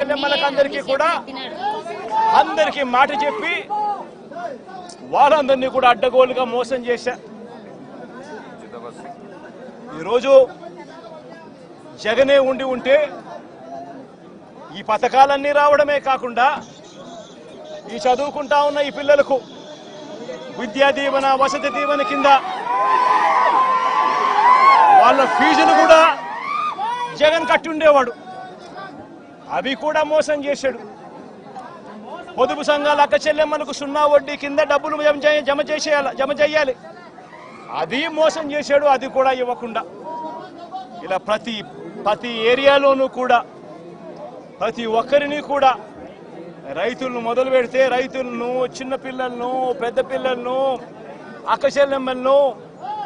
చెల్లెమ్మలకు అందరికీ మాట చెప్పి వాళ్ళందరినీ కూడా అడ్డగోలుగా మోసం చేశా. ఈరోజు జగనే ఉంటే ఈ పథకాలన్నీ రావడమే కాకుండా ఈ చదువుకుంటా ఉన్న ఈ పిల్లలకు విద్యా దీవెన వసతి దీవెన కింద వాళ్ళ ఫీజులు కూడా జగన్ కట్టి ఉండేవాడు. అవి కూడా మోసం చేశాడు. పొదుపు సంఘాల అక్క చెల్లెమ్మలకు 0 వడ్డీ కింద డబ్బులు జమ చేయాలి, అది మోసం చేశాడు. అది కూడా ఇవ్వకుండా ఇలా ప్రతి ఏరియాలోనూ కూడా ప్రతి ఒక్కరిని కూడా రైతులను మొదలు పెడితే రైతులను, చిన్న పిల్లలను, పెద్ద పిల్లలను, అక్క చెల్లెమ్మలను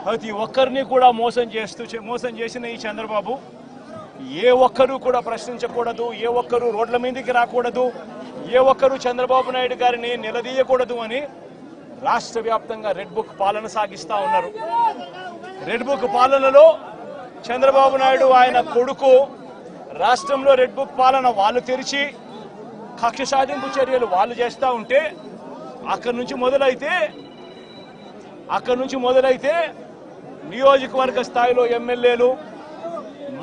ప్రతి ఒక్కరిని కూడా మోసం చేసిన ఈ చంద్రబాబు ఏ ఒక్కరూ కూడా ప్రశ్నించకూడదు, ఏ ఒక్కరూ రోడ్ల మీదకి రాకూడదు, ఏ ఒక్కరూ చంద్రబాబు నాయుడు గారిని నిలదీయకూడదు అని రాష్ట్ర వ్యాప్తంగా రెడ్ బుక్ పాలన సాగిస్తా ఉన్నారు. రెడ్ బుక్ పాలనలో చంద్రబాబు నాయుడు ఆయన కొడుకు రాష్ట్రంలో రెడ్ బుక్ పాలన వాళ్ళు తెరిచి కక్ష సాధింపు చర్యలు వాళ్ళు చేస్తూ ఉంటే అక్కడి నుంచి మొదలైతే నియోజకవర్గ స్థాయిలో ఎమ్మెల్యేలు,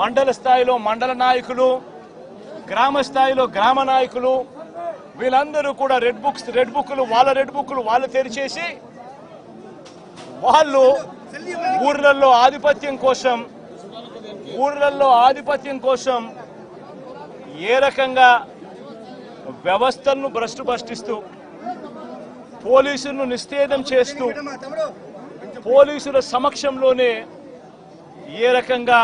మండల స్థాయిలో మండల నాయకులు, గ్రామ స్థాయిలో గ్రామ నాయకులు వీళ్ళందరూ కూడా రెడ్ బుక్లు వాళ్ళు తెరిచేసి వాళ్ళు ఊర్లలో ఆధిపత్యం కోసం ఏ రకంగా వ్యవస్థలను భ్రష్టుపట్టిస్తూ పోలీసులను నిస్తేదం చేస్తూ పోలీసుల సమక్షంలోనే ఏ రకంగా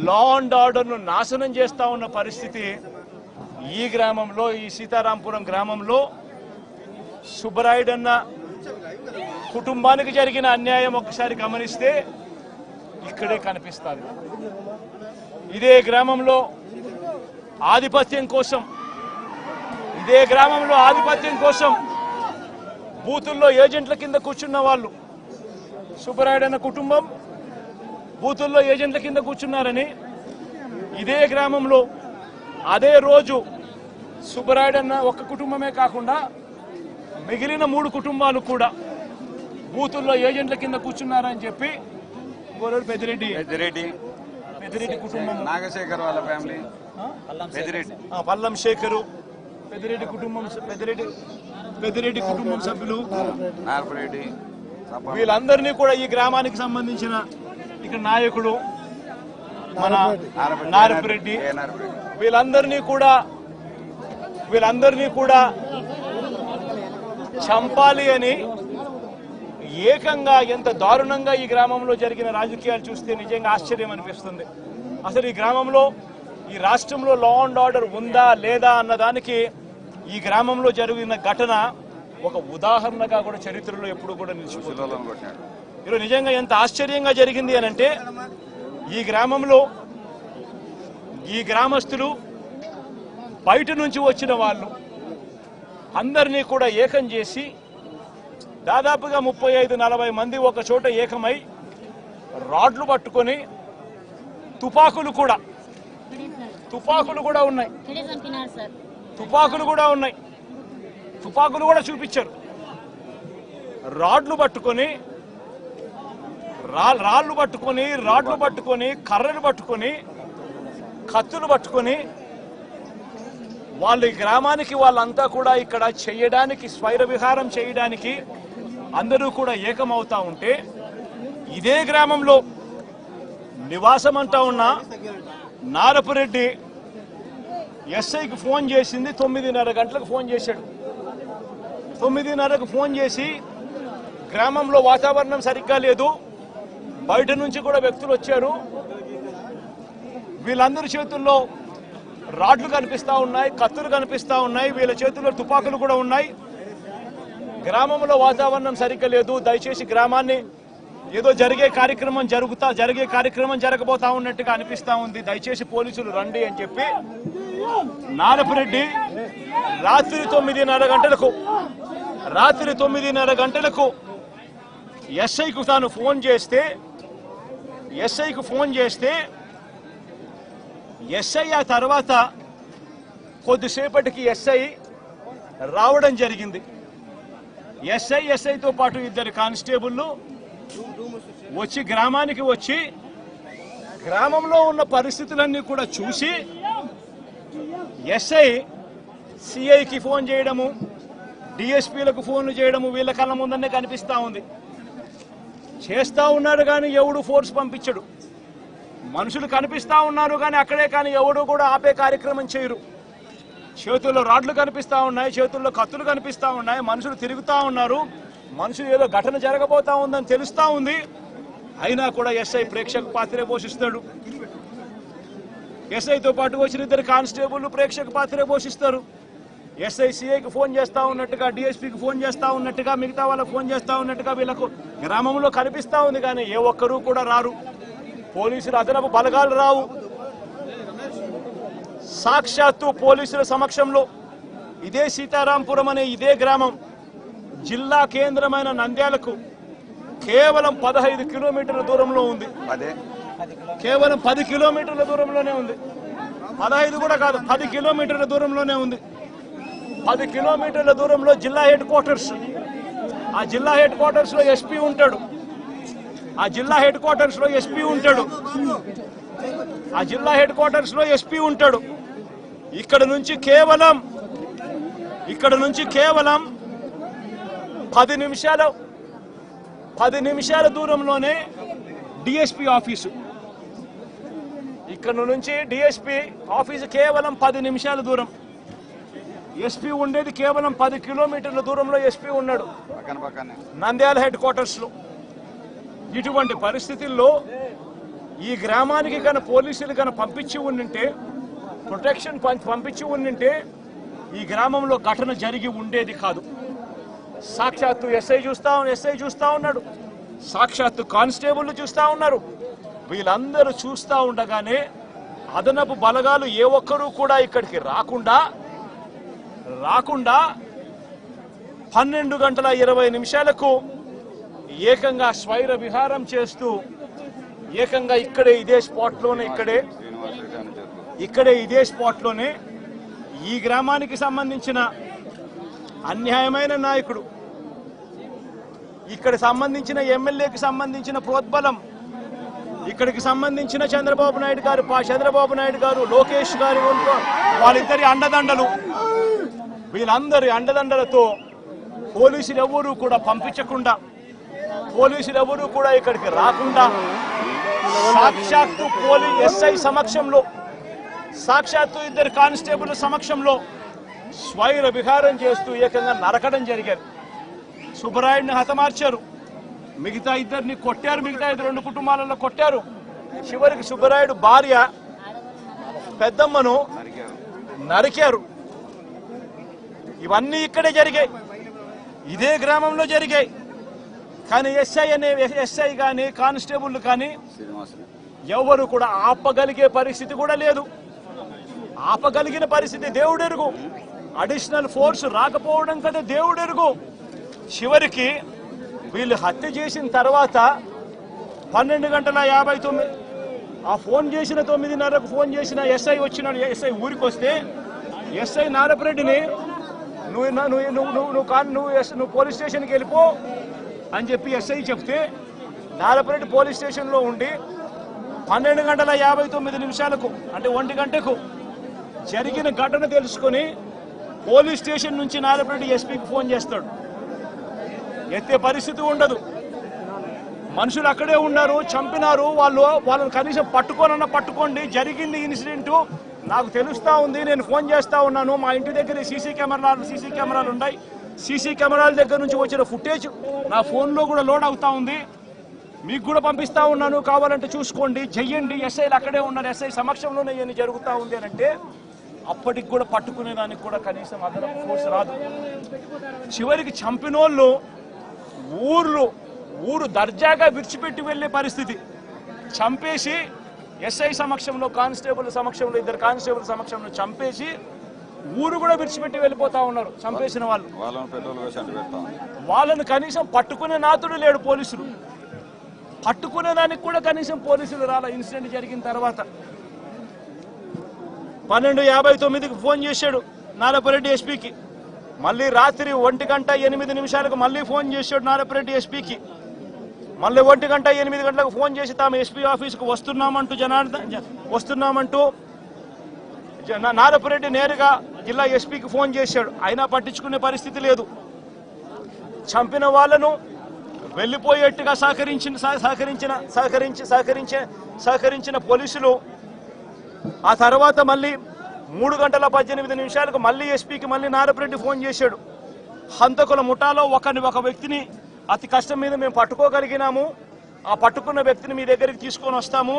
లా అండ్ ఆర్డర్ను నాశనం చేస్తా ఉన్న పరిస్థితి ఈ గ్రామంలో, ఈ సీతారాంపురం గ్రామంలో సుబ్బరాయుడన్న కుటుంబానికి జరిగిన అన్యాయం ఒక్కసారి గమనిస్తే ఇక్కడే కనిపిస్తుంది. ఇదే గ్రామంలో ఆధిపత్యం కోసం బూతుల్లో ఏజెంట్ల కింద కూర్చున్న వాళ్ళు, సుబ్బరాయుడన్న కుటుంబం బూతుల్లో ఏజెంట్ల కింద కూర్చున్నారని ఇదే గ్రామంలో అదే రోజు సుబ్బరాయుడన్న ఒక్క కుటుంబమే కాకుండా మిగిలిన 3 కుటుంబాలు కూడా బూతుల్లో ఏజెంట్ల కింద కూర్చున్నారని చెప్పి పెద్దిరెడ్డి కుటుంబం, నాగశేఖర్ వాళ్ళ ఫ్యామిలీ, పల్లం శేఖరు, పెద్దిరెడ్డి కుటుంబం సభ్యులు, వీళ్ళందరినీ కూడా ఈ గ్రామానికి సంబంధించిన ఇక్కడ నాయకుడు మన నారపురెడ్డి వీళ్ళందరినీ కూడా చంపాలి అని ఏకంగా ఎంత దారుణంగా ఈ గ్రామంలో జరిగిన రాజకీయాలు చూస్తే నిజంగా ఆశ్చర్యం అనిపిస్తుంది. అసలు ఈ గ్రామంలో, ఈ రాష్ట్రంలో లా అండ్ ఆర్డర్ ఉందా లేదా అన్నదానికి ఈ గ్రామంలో జరిగిన ఘటన ఒక ఉదాహరణగా కూడా చరిత్రలో ఎప్పుడు కూడా నిలిచిపోతుంది. ఈరోజు నిజంగా ఎంత ఆశ్చర్యంగా జరిగింది అనంటే ఈ గ్రామంలో ఈ గ్రామస్తులు బయట నుంచి వచ్చిన వాళ్ళు అందరినీ కూడా ఏకం చేసి దాదాపుగా 35-40 మంది ఒక చోట ఏకమై రాడ్లు పట్టుకొని తుపాకులు కూడా ఉన్నాయి, తుపాకులు కూడా చూపించారు. రాడ్లు పట్టుకొని కర్రలు పట్టుకొని కత్తులు పట్టుకొని వాళ్ళ గ్రామానికి వాళ్ళంతా కూడా ఇక్కడ చేయడానికి, స్వైర విహారం చేయడానికి అందరూ కూడా ఏకమవుతా ఉంటే ఇదే గ్రామంలో నివాసం అంటా ఉన్న నారపురెడ్డి ఎస్ఐకి ఫోన్ చేసింది 9:30 గంటలకు ఫోన్ చేశాడు. 9:30కు ఫోన్ చేసి గ్రామంలో వాతావరణం సరిగ్గా లేదు, బయట నుంచి కూడా వ్యక్తులు వచ్చారు, వీళ్ళందరి చేతుల్లో రాడ్లు కనిపిస్తా ఉన్నాయి, కత్తులు కనిపిస్తా ఉన్నాయి, వీళ్ళ చేతుల్లో తుపాకులు కూడా ఉన్నాయి, గ్రామంలో వాతావరణం సరిగ్గా లేదు, దయచేసి గ్రామాన్ని ఏదో జరిగే కార్యక్రమం జరగబోతా ఉన్నట్టుగా అనిపిస్తా ఉంది, దయచేసి పోలీసులు రండి అని చెప్పి నారపురెడ్డి రాత్రి 9:30 గంటలకు ఎస్ఐకు తాను ఫోన్ చేస్తే ఎస్ఐ ఆ తర్వాత కొద్దిసేపటికి ఎస్ఐ రావడం జరిగింది. ఎస్ఐతో పాటు ఇద్దరు కానిస్టేబుళ్ళు వచ్చి గ్రామానికి వచ్చి గ్రామంలో ఉన్న పరిస్థితులన్నీ కూడా చూసి ఎస్ఐ సిఐకి ఫోన్ చేయడము, డిఎస్పీలకు ఫోన్లు చేయడము వీళ్ళ కళ్ళ ముందనే కనిపిస్తూ ఉంది. చేస్తూ ఉన్నాడు కానీ ఎవడు ఫోర్స్ పంపించడు. మనుషులు కనిపిస్తూ ఉన్నారు కానీ అక్కడే కానీ ఎవడు కూడా ఆపే కార్యక్రమం చేయరు. చేతుల్లో రాడ్లు కనిపిస్తూ ఉన్నాయి, చేతుల్లో కత్తులు కనిపిస్తూ ఉన్నాయి, మనుషులు తిరుగుతూ ఉన్నారు. మనుషులు ఏదో ఘటన జరగబోతా ఉందని తెలుస్తూ ఉంది. అయినా కూడా ఎస్ఐ ప్రేక్షక పాత్రే పోషిస్తాడు. ఎస్ఐతో పాటు వచ్చిన ఇద్దరు కానిస్టేబుల్ ప్రేక్షక పాత్రే పోషిస్తారు. ఎస్ఐ సిఐకి ఫోన్ చేస్తూ ఉన్నట్టుగా, డిఎస్పీకి ఫోన్ చేస్తూ ఉన్నట్టుగా, మిగతా వాళ్ళకి ఫోన్ చేస్తూ ఉన్నట్టుగా వీళ్ళకు గ్రామంలో కనిపిస్తూ ఉంది కానీ ఏ ఒక్కరూ కూడా రారు. పోలీసులు అదనపు బలగాలు రావు. సాక్షాత్తు పోలీసుల సమక్షంలో ఇదే సీతారాంపురం అనే ఇదే గ్రామం జిల్లా కేంద్రమైన నంద్యాలకు కేవలం 15 కిలోమీటర్ల దూరంలో ఉంది. కేవలం 10 కిలోమీటర్ల దూరంలోనే ఉంది. 15 కూడా కాదు, 10 కిలోమీటర్ల దూరంలోనే ఉంది. 10 కిలోమీటర్ల దూరంలో జిల్లా హెడ్ క్వార్టర్స్. ఆ జిల్లా హెడ్ క్వార్టర్స్ లో ఎస్పీ ఉంటాడు. ఆ జిల్లా హెడ్ క్వార్టర్స్ లో ఎస్పీ ఉంటాడు. ఆ జిల్లా హెడ్ క్వార్టర్స్ లో ఎస్పీ ఉంటాడు. ఇక్కడ నుంచి కేవలం 10 నిమిషాల దూరంలోనే డిఎస్పీ ఆఫీసు. ఇక్కడ నుంచి డిఎస్పీ ఆఫీసు కేవలం 10 నిమిషాల దూరం. ఎస్పీ ఉండేది కేవలం 10 కిలోమీటర్ల దూరంలో ఎస్పీ ఉన్నాడు నంద్యాల హెడ్ క్వార్టర్స్ లో. ఇటువంటి పరిస్థితుల్లో ఈ గ్రామానికి కనుక పోలీసులు కనుక పంపించి ఉండింటే, ప్రొటెక్షన్ పంపించి ఉండింటే ఈ గ్రామంలో ఘటన జరిగి ఉండేది కాదు. సాక్షాత్తు ఎస్ఐ చూస్తా ఉన్నాడు, సాక్షాత్తు కానిస్టేబుల్ చూస్తా ఉన్నారు. వీళ్ళందరూ చూస్తా ఉండగానే అదనపు బలగాలు ఏ ఒక్కరూ కూడా ఇక్కడికి రాకుండా 12:20 ఏకంగా స్వైర విహారం చేస్తూ ఏకంగా ఇక్కడే ఇదే స్పాట్లోనే ఈ గ్రామానికి సంబంధించిన అన్యాయమైన నాయకుడు, ఇక్కడ సంబంధించిన ఎమ్మెల్యేకి సంబంధించిన ప్రోద్బలం, ఇక్కడికి సంబంధించిన చంద్రబాబు నాయుడు గారు లోకేష్ గారు వాళ్ళిద్దరి అండదండలు, వీళ్ళందరి అండదండలతో పోలీసులు ఎవరూ కూడా పంపించకుండా, పోలీసులు ఎవరూ కూడా ఇక్కడికి రాకుండా సాక్షాత్తు ఎస్ఐ సమక్షంలో, సాక్షాత్తు ఇద్దరు కానిస్టేబుల్ సమక్షంలో స్వైర విహారం చేస్తూ ఏకంగా నరకడం జరిగారు. సుబ్బరాయుడిని హతమార్చారు, మిగతా ఇద్దరిని కొట్టారు, మిగతా 2 కుటుంబాలలో కొట్టారు. చివరికి సుబ్బరాయుడు భార్య పెద్దమ్మను నరికారు. ఇవన్నీ ఇక్కడే జరిగాయి, ఇదే గ్రామంలో జరిగాయి. కానీ ఎస్ఐ కానీ కానిస్టేబుల్ కానీ ఎవరు కూడా ఆపగలిగే పరిస్థితి కూడా లేదు. ఆపగలిగిన పరిస్థితి దేవుడెరుగు, అడిషనల్ ఫోర్స్ రాకపోవడం కదా దేవుడెరుగు. చివరికి వీళ్ళు హత్య చేసిన తర్వాత 12:59 ఆ ఫోన్ చేసిన 9:30కు ఫోన్ చేసిన ఎస్ఐ వచ్చినాడు. ఎస్ఐ ఊరికి వస్తే ఎస్ఐ నారపరెడ్డిని నువ్వు పోలీస్ స్టేషన్కి వెళ్ళిపో అని చెప్పి ఎస్ఐ చెప్తే నారపరెడ్డి పోలీస్ స్టేషన్లో ఉండి 12:59 అంటే 1 గంటకు జరిగిన ఘటన తెలుసుకొని పోలీస్ స్టేషన్ నుంచి నారపరెడ్డి ఎస్పీకి ఫోన్ చేస్తాడు. ఎత్తే పరిస్థితి ఉండదు. మనుషులు అక్కడే ఉన్నారు, చంపినారు, వాళ్ళని కనీసం పట్టుకోండి, జరిగింది ఇన్సిడెంట్ నాకు తెలుస్తా ఉంది, నేను ఫోన్ చేస్తా ఉన్నాను, మా ఇంటి దగ్గర సీసీ కెమెరాలు ఉన్నాయి, సీసీ కెమెరాల దగ్గర నుంచి వచ్చిన ఫుటేజ్ నా ఫోన్లో కూడా లోడ్ అవుతా ఉంది, మీకు కూడా పంపిస్తా ఉన్నాను, కావాలంటే చూసుకోండి, చెయ్యండి. ఎస్ఐలు అక్కడే ఉన్నారు, ఎస్ఐ సమక్షంలోనే ఇవన్నీ జరుగుతూ ఉంది అని అంటే అప్పటికి కూడా పట్టుకునేదానికి కూడా కనీసం అదనపు ఫోర్స్ రాదు. చివరికి చంపినోళ్ళు ఊరు దర్జాగా విడిచిపెట్టి వెళ్లే పరిస్థితి. చంపేసి ఎస్ఐ సమక్షంలో, కానిస్టేబుల్ సమక్షంలో, 2 కానిస్టేబుల్ సమక్షంలో చంపేసి ఊరు కూడా విడిచిపెట్టి వెళ్ళిపోతా ఉన్నారు చంపేసిన వాళ్ళు. వాళ్ళను కనీసం పట్టుకునే నాతుడు లేడు. పోలీసులు పట్టుకునే దానికి కూడా కనీసం పోలీసులు రాలా ఇన్సిడెంట్ జరిగిన తర్వాత. 12:59కి ఫోన్ చేశాడు నారపరెడ్డి ఎస్పీకి. మళ్ళీ రాత్రి 1:08 మళ్ళీ ఫోన్ చేశాడు నారపరెడ్డి ఎస్పీకి. మళ్ళీ 1:08 ఫోన్ చేసి తాము ఎస్పీ ఆఫీస్కు వస్తున్నామంటూ నారపరెడ్డి నేరుగా జిల్లా ఎస్పీకి ఫోన్ చేశాడు. అయినా పట్టించుకునే పరిస్థితి లేదు. చంపిన వాళ్ళను వెళ్ళిపోయేట్టుగా సహకరించిన పోలీసులు ఆ తర్వాత మళ్ళీ 3:18 మళ్ళీ ఎస్పీకి మళ్ళీ నారపరెడ్డి ఫోన్ చేశాడు. హంతకుల ముఠాలో ఒక వ్యక్తిని అతి కష్టం మీద మేము పట్టుకోగలిగినాము. ఆ పట్టుకున్న వ్యక్తిని మీ దగ్గరికి తీసుకొని వస్తాము,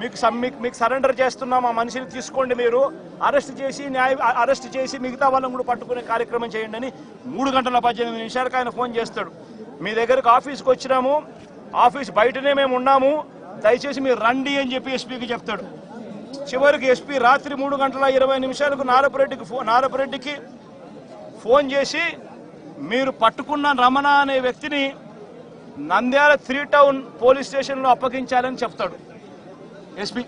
మీకు సరెండర్ చేస్తున్నాము, ఆ మనిషిని తీసుకోండి, మీరు అరెస్ట్ చేసి మిగతా వాళ్ళని కూడా పట్టుకునే కార్యక్రమం చేయండి అని 3:18 ఆయన ఫోన్ చేస్తాడు. మీ దగ్గరకు ఆఫీస్కి వచ్చినాము, ఆఫీస్ బయటనే మేము ఉన్నాము, దయచేసి మీరు రండి అని చెప్పి ఎస్పీకి చెప్తాడు. చివరికి ఎస్పీ రాత్రి 3:20 నారపరెడ్డికి ఫోన్ చేసి మీరు పట్టుకున్న రమణ అనే వ్యక్తిని నంద్యాల 3 టౌన్ పోలీస్ స్టేషన్లో అప్పగించాలని చెప్తాడు ఎస్పీ.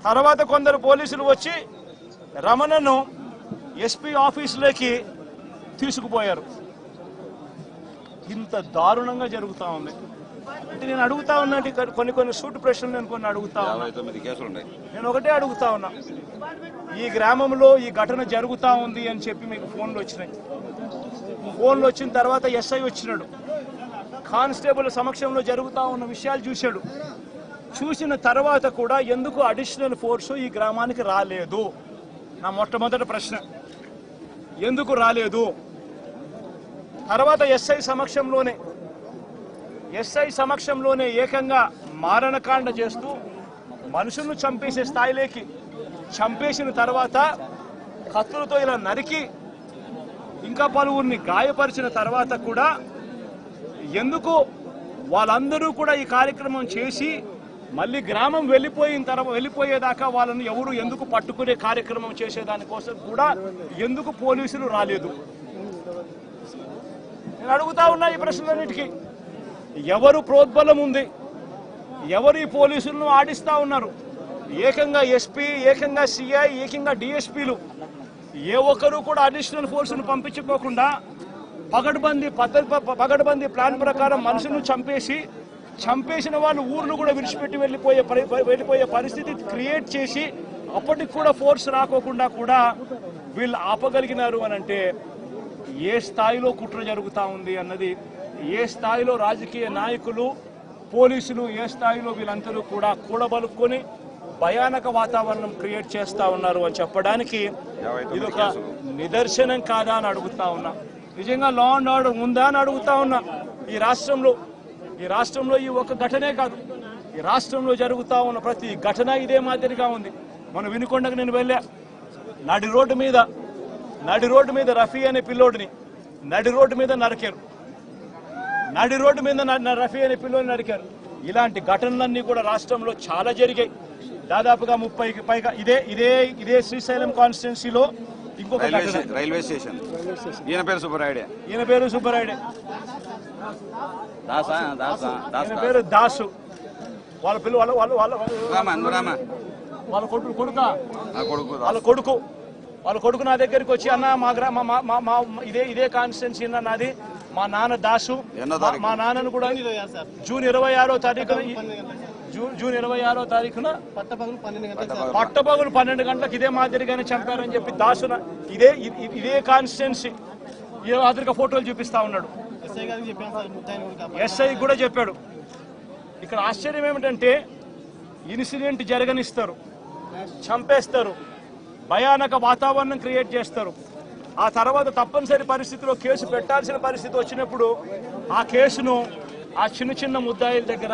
తర్వాత కొందరు పోలీసులు వచ్చి రమణను ఎస్పీ ఆఫీసులోకి తీసుకుపోయారు. ఇంత దారుణంగా జరుగుతూ ఉంది. అంటే నేను అడుగుతా ఉన్నా, కొన్ని సూట్ ప్రశ్నలు నేను అడుగుతా ఉన్నా. నేను ఒకటే అడుగుతా ఉన్నా, ఈ గ్రామంలో ఈ ఘటన జరుగుతూ ఉంది అని చెప్పి మీకు ఫోన్లు వచ్చినాయి. ఫోన్లు వచ్చిన తర్వాత ఎస్ఐ వచ్చినాడు, కానిస్టేబుల్ సమక్షంలో జరుగుతూ ఉన్న విషయాలు చూశాడు. చూసిన తర్వాత కూడా ఎందుకు అడిషనల్ ఫోర్సు ఈ గ్రామానికి రాలేదు? నా మొట్టమొదటి ప్రశ్న, ఎందుకు రాలేదు? తర్వాత ఎస్ఐ సమక్షంలోనే ఏకంగా మారణకాండ చేస్తూ మనుషులను చంపేసే స్థాయిలోకి చంపేసిన తర్వాత కత్తులతో ఇలా నరికి ఇంకా పలువురిని గాయపరిచిన తర్వాత కూడా ఎందుకు వాళ్ళందరూ కూడా ఈ కార్యక్రమం చేసి మళ్ళీ గ్రామం వెళ్ళిపోయేదాకా వాళ్ళని ఎవరు ఎందుకు పట్టుకునే కార్యక్రమం చేసేదానికోసం కూడా ఎందుకు పోలీసులు రాలేదు? నేను అడుగుతా ఉన్నా ఈ ప్రశ్నలన్నిటికీ. ఎవరు ప్రోద్బలం ఉంది? ఎవరు ఈ పోలీసులను ఆడిస్తా ఉన్నారు? ఏకంగా ఎస్పీ, ఏకంగా సిఐ, ఏకంగా డిఎస్పీలు ఏ ఒక్కరూ కూడా అడిషనల్ ఫోర్సును పంపించుకోకుండా పగడ్బందీ ప్లాన్ ప్రకారం మనుషులను చంపేసిన వాళ్ళు ఊర్లు కూడా విడిచిపెట్టి వెళ్ళిపోయే పరిస్థితి క్రియేట్ చేసి అప్పటికి కూడా ఫోర్స్ రాకోకుండా కూడా వీళ్ళు ఆపగలిగినారు అని అంటే ఏ స్థాయిలో కుట్ర జరుగుతూ ఉంది అన్నది, ఏ స్థాయిలో రాజకీయ నాయకులు, పోలీసులు, ఏ స్థాయిలో వీళ్ళందరూ కూడా కూడబలుక్కొని భయానక వాతావరణం క్రియేట్ చేస్తూ ఉన్నారు అని చెప్పడానికి ఇదొక నిదర్శనం కాదా అని అడుగుతా ఉన్నా. నిజంగా లా అండ్ ఆర్డర్ ఉందా అని అడుగుతా ఉన్నా. ఈ రాష్ట్రంలో ఈ ఒక్క ఘటనే కాదు, ఈ రాష్ట్రంలో జరుగుతూ ఉన్న ప్రతి ఘటన ఇదే మాదిరిగా ఉంది. మనం వినుకొండకు నేను వెళ్ళా, నడి రోడ్డు మీద రఫీ అనే పిల్లోడిని నడి రోడ్డు మీద నరికారు. రఫీ అనే పిల్లోడిని నరికారు. ఇలాంటి ఘటనలన్నీ కూడా రాష్ట్రంలో చాలా జరిగాయి. దాదాపుగా 30కి పైగా ఇదే శ్రీశైలం కాన్స్టిట్యున్సీలో ఇంకొక రైల్వే స్టేషన్. ఈయన పేరు సుబ్బరాయుడే. దాసు. వాళ్ళ కొడుకు నా దగ్గరికి వచ్చి, అన్న మా ఇదే కాన్స్టిట్యున్సీ నాది, మా నాన్న దాసు, మా నాన్నను కూడా జూన్ 26వ తారీఖున పట్టపగులు 12 గంటలకు ఇదే మాదిరిగానే చంపారని చెప్పి దాసున ఇదే కాన్స్టిట్యున్సీ ఈ మాదిరిగా ఫోటోలు చూపిస్తా ఉన్నాడు. ఎస్ఐ కూడా చెప్పాడు. ఇక్కడ ఆశ్చర్యం ఏమిటంటే ఇన్సిడెంట్ జరగనిస్తారు, చంపేస్తారు, భయానక వాతావరణం క్రియేట్ చేస్తారు. ఆ తర్వాత తప్పనిసరి పరిస్థితిలో కేసు పెట్టాల్సిన పరిస్థితి వచ్చినప్పుడు ఆ కేసును ఆ చిన్న ముద్దాయిల దగ్గర,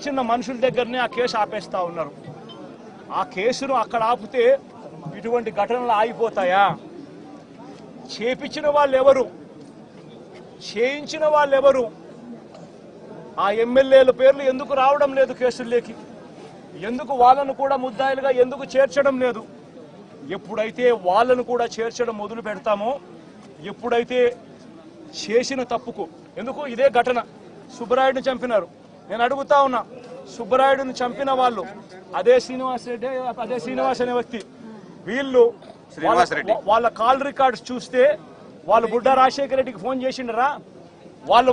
చిన్న మనుషుల దగ్గరనే ఆ కేసు ఆపేస్తా ఉన్నారు. ఆ కేసును అక్కడ ఆపితే ఇటువంటి ఘటనలు ఆగిపోతాయా? చేపించిన వాళ్ళు ఎవరు? చేయించిన వాళ్ళు ఎవరు? ఆ ఎమ్మెల్యేల పేర్లు ఎందుకు రావడం లేదు కేసుల్లోకి? ఎందుకు వాళ్ళను కూడా ముద్దాయిలుగా ఎందుకు చేర్చడం లేదు? ఎప్పుడైతే వాళ్ళను కూడా చేర్చడం మొదలు పెడతామో, ఎప్పుడైతే చేసిన తప్పుకు, ఎందుకు ఇదే ఘటన సుబ్బరాయుడిని చంపినారు. నేను అడుగుతా ఉన్నా, సుబ్బరాయుడిని చంపిన వాళ్ళు అదే శ్రీనివాస్ అనే వ్యక్తి. వీళ్ళు వాళ్ళ కాల్ రికార్డ్స్ చూస్తే వాళ్ళు బుడ్డా రాజశేఖర రెడ్డికి ఫోన్ చేసిండరా, వాళ్ళు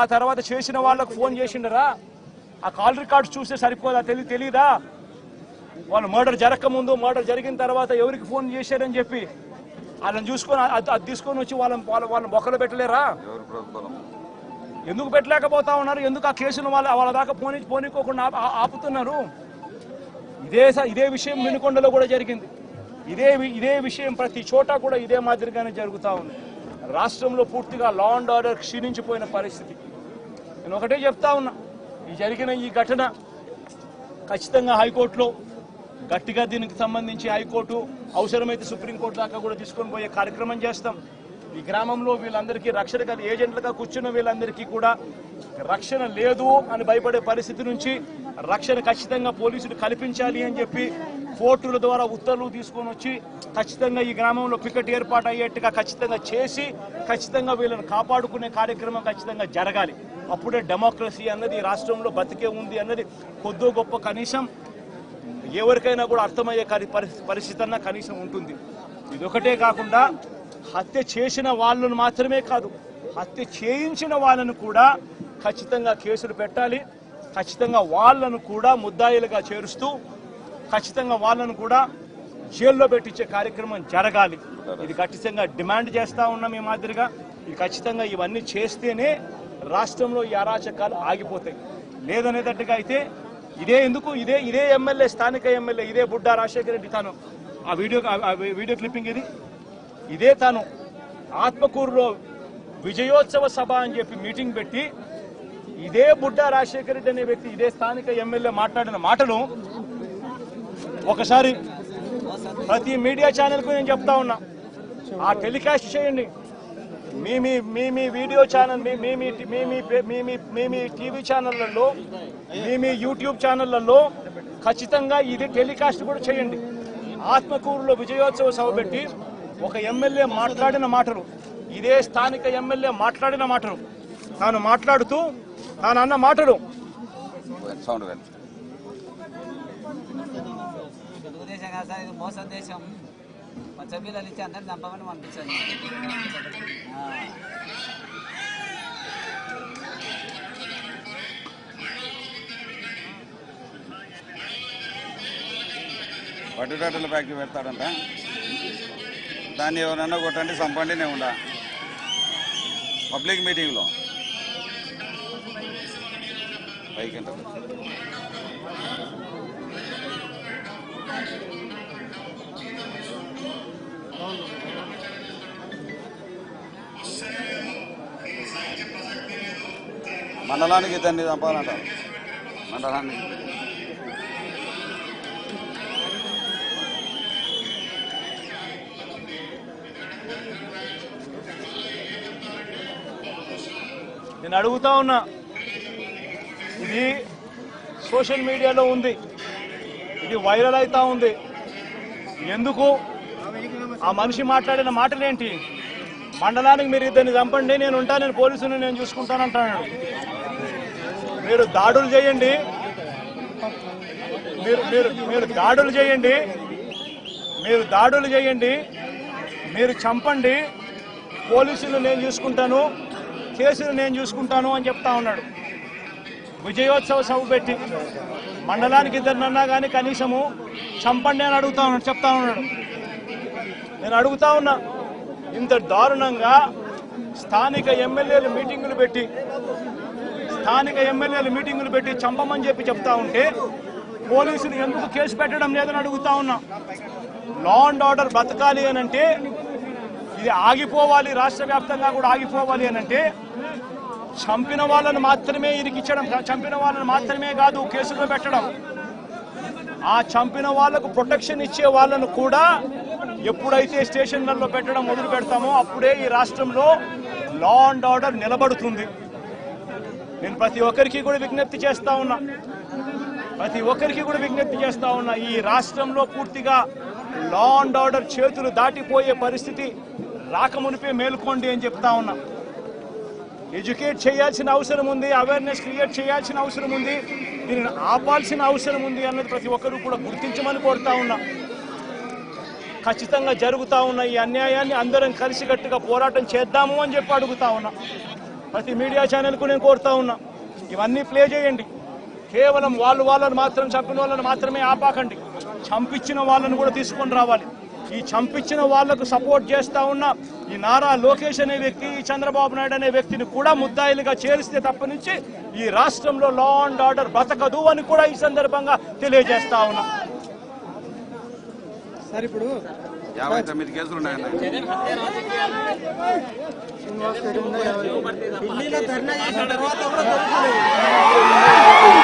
ఆ తర్వాత చేసిన వాళ్ళకు ఫోన్ చేసిండరా? ఆ కాల్ రికార్డ్స్ చూస్తే సరిపోదా? తెలీదా? వాళ్ళు మర్డర్ జరగకముందు, మర్డర్ జరిగిన తర్వాత ఎవరికి ఫోన్ చేశారని చెప్పి వాళ్ళని చూసుకొని అది తీసుకొని వచ్చి వాళ్ళని బొక్కలు పెట్టలేరా? ఎందుకు పెట్టలేకపోతా ఉన్నారు? ఎందుకు ఆ కేసును వాళ్ళ దాకా పోనీకోకుండా ఆపుతున్నారు? ఇదే విషయం వినుకొండలో కూడా జరిగింది. ఇదే విషయం ప్రతి చోట కూడా ఇదే మాదిరిగానే జరుగుతూ ఉంది. రాష్ట్రంలో పూర్తిగా లా అండ్ ఆర్డర్ క్షీణించిపోయిన పరిస్థితి. నేను ఒకటే చెప్తా ఉన్నా, జరిగిన ఈ ఘటన ఖచ్చితంగా హైకోర్టులో గట్టిగా దీనికి సంబంధించి హైకోర్టు అవసరమైతే సుప్రీంకోర్టు దాకా కూడా తీసుకొని పోయే కార్యక్రమం చేస్తాం. ఈ గ్రామంలో వీళ్ళందరికీ రక్షణ ఏజెంట్లుగా కూర్చున్న వీళ్ళందరికీ కూడా రక్షణ లేదు అని భయపడే పరిస్థితి నుంచి రక్షణ ఖచ్చితంగా పోలీసులు కల్పించాలి అని చెప్పి కోర్టుల ద్వారా ఉత్తర్వులు తీసుకొని వచ్చి ఖచ్చితంగా ఈ గ్రామంలో పికెట్ ఏర్పాటు అయ్యేట్టుగా ఖచ్చితంగా చేసి ఖచ్చితంగా వీళ్ళని కాపాడుకునే కార్యక్రమం ఖచ్చితంగా జరగాలి. అప్పుడే డెమోక్రసీ అన్నది రాష్ట్రంలో బతికే ఉంది అన్నది కొద్దో గొప్ప కనీసం ఎవరికైనా కూడా అర్థమయ్యే పరిస్థితి అన్న కనీసం ఉంటుంది. ఇదొకటే కాకుండా హత్య చేసిన వాళ్ళను మాత్రమే కాదు, హత్య చేయించిన వాళ్ళను కూడా ఖచ్చితంగా కేసులు పెట్టాలి. ఖచ్చితంగా వాళ్ళను కూడా ముద్దాయిలుగా చేరుస్తూ ఖచ్చితంగా వాళ్ళను కూడా జైల్లో పెట్టించే కార్యక్రమం జరగాలి. ఇది ఖచ్చితంగా డిమాండ్ చేస్తూ ఉన్నాం. ఈ మాదిరిగా ఇది ఖచ్చితంగా ఇవన్నీ చేస్తేనే రాష్ట్రంలో ఈ అరాచకాలు ఆగిపోతాయి. లేదనేటట్టుగా అయితే ఇదే ఎమ్మెల్యే, స్థానిక ఎమ్మెల్యే ఇదే బుడ్డా రాజశేఖర రెడ్డి తాను ఆ వీడియో క్లిప్పింగ్ ఇదే తాను ఆత్మకూరులో విజయోత్సవ సభ అని చెప్పి మీటింగ్ పెట్టి ఇదే బుడ్డా రాజశేఖర రెడ్డి అనే వ్యక్తి ఇదే స్థానిక ఎమ్మెల్యే మాట్లాడిన మాటలు ఒకసారి ప్రతి మీడియా ఛానల్కు నేను చెప్తా ఉన్నా, ఆ టెలికాస్ట్ చేయండి. మీ వీడియో ఛానల్, మీ టీవీ ఛానళ్లలో, మీ యూట్యూబ్ ఛానళ్లలో ఖచ్చితంగా ఇది టెలికాస్ట్ కూడా చేయండి. ఆత్మకూరులో విజయోత్సవ సభ పెట్టి ఒక ఎమ్మెల్యే మాట్లాడిన మాటలు, ఇదే స్థానిక ఎమ్మెల్యే మాట్లాడిన మాటలు, తాను మాట్లాడుతూ తాను అన్న మాటలు తెలుగుదేశం కాదు సార్, ఇది మోసం దేశం. పచ్చబిల్లలు ఇచ్చి అందరిని చంపమని పంపించారు. పట్టుటల ఫ్యాక్టరీ పెడతాడంట, దాన్ని ఎవరన్నా కొట్టండి చంపండి నేను ఉండా పబ్లిక్ మీటింగ్లో పైకి మండలానికి ఇతన్ని చంపాలంట. మండలానికి నేను అడుగుతా ఉన్నా, ఇది సోషల్ మీడియాలో ఉంది, ఇది వైరల్ అవుతా ఉంది. ఎందుకు ఆ మనిషి మాట్లాడిన మాటలేంటి? మండలానికి మీరు ఇద్దరిని చంపండి, నేను ఉంటాను, నేను పోలీసుని నేను చూసుకుంటానంటాడు. మీరు దాడులు చేయండి, మీరు దాడులు చేయండి, మీరు చంపండి, పోలీసులు నేను చూసుకుంటాను, కేసులు నేను చూసుకుంటాను అని చెప్తా ఉన్నాడు. విజయోత్సవ సభ పెట్టి మండలానికి ఇద్దరినన్నా కానీ కనీసము చంపండి అని చెప్తా ఉన్నాడు. నేను అడుగుతా ఉన్నా, ఇంత దారుణంగా స్థానిక ఎమ్మెల్యేలు మీటింగులు పెట్టి చంపమని చెప్తా ఉంటే పోలీసులు ఎందుకు కేసు పెట్టడం లేదని అడుగుతా ఉన్నా. లా అండ్ ఆర్డర్ బతకాలి అనంటే, ఇది ఆగిపోవాలి, రాష్ట్ర వ్యాప్తంగా కూడా ఆగిపోవాలి అనంటే చంపిన వాళ్ళను మాత్రమే ఇరికిచ్చడం, చంపిన వాళ్ళను మాత్రమే కాదు కేసులో పెట్టడం, ఆ చంపిన వాళ్లకు ప్రొటెక్షన్ ఇచ్చే వాళ్ళను కూడా ఎప్పుడైతే స్టేషన్లలో పెట్టడం మొదలు పెడతామో అప్పుడే ఈ రాష్ట్రంలో లా అండ్ ఆర్డర్ నిలబడుతుంది. నేను ప్రతి ఒక్కరికి కూడా విజ్ఞప్తి చేస్తా ఉన్నా, ఈ రాష్ట్రంలో పూర్తిగా లా అండ్ ఆర్డర్ చేతులు దాటిపోయే పరిస్థితి రాకమునిపే మేలుకోండి అని చెప్తా ఉన్నా. ఎడ్యుకేట్ చేయాల్సిన అవసరం ఉంది, అవేర్నెస్ క్రియేట్ చేయాల్సిన అవసరం ఉంది, దీనిని ఆపాల్సిన అవసరం ఉంది అన్నది ప్రతి ఒక్కరూ కూడా గుర్తించమని కోరుతా ఉన్నా. ఖచ్చితంగా జరుగుతూ ఉన్న ఈ అన్యాయాన్ని అందరం కలిసికట్టుగా పోరాటం చేద్దాము అని చెప్పి అడుగుతా ఉన్నా. ప్రతి మీడియా ఛానల్కు నేను కోరుతా ఉన్నా, ఇవన్నీ ప్లే చేయండి. కేవలం వాళ్ళని మాత్రం చంపిన వాళ్ళని మాత్రమే ఆపాకండి, చంపించిన వాళ్ళను కూడా తీసుకొని రావాలి. ఈ చంపించిన వాళ్లకు సపోర్ట్ చేస్తా ఉన్న ఈ నారా లోకేష్ అనే వ్యక్తి, ఈ చంద్రబాబు నాయుడు అనే వ్యక్తిని కూడా ముద్దాయిలుగా చేరిస్తే తప్ప నుంచి ఈ రాష్ట్రంలో లా అండ్ ఆర్డర్ బతకదు అని కూడా ఈ సందర్భంగా తెలియజేస్తా ఉన్నా. సార్ ఇప్పుడు 59 కేసులు ఉన్నాయన్న. ఢిల్లీలో ధర్నా చేసిన తర్వాత కూడా దొరకలేదు.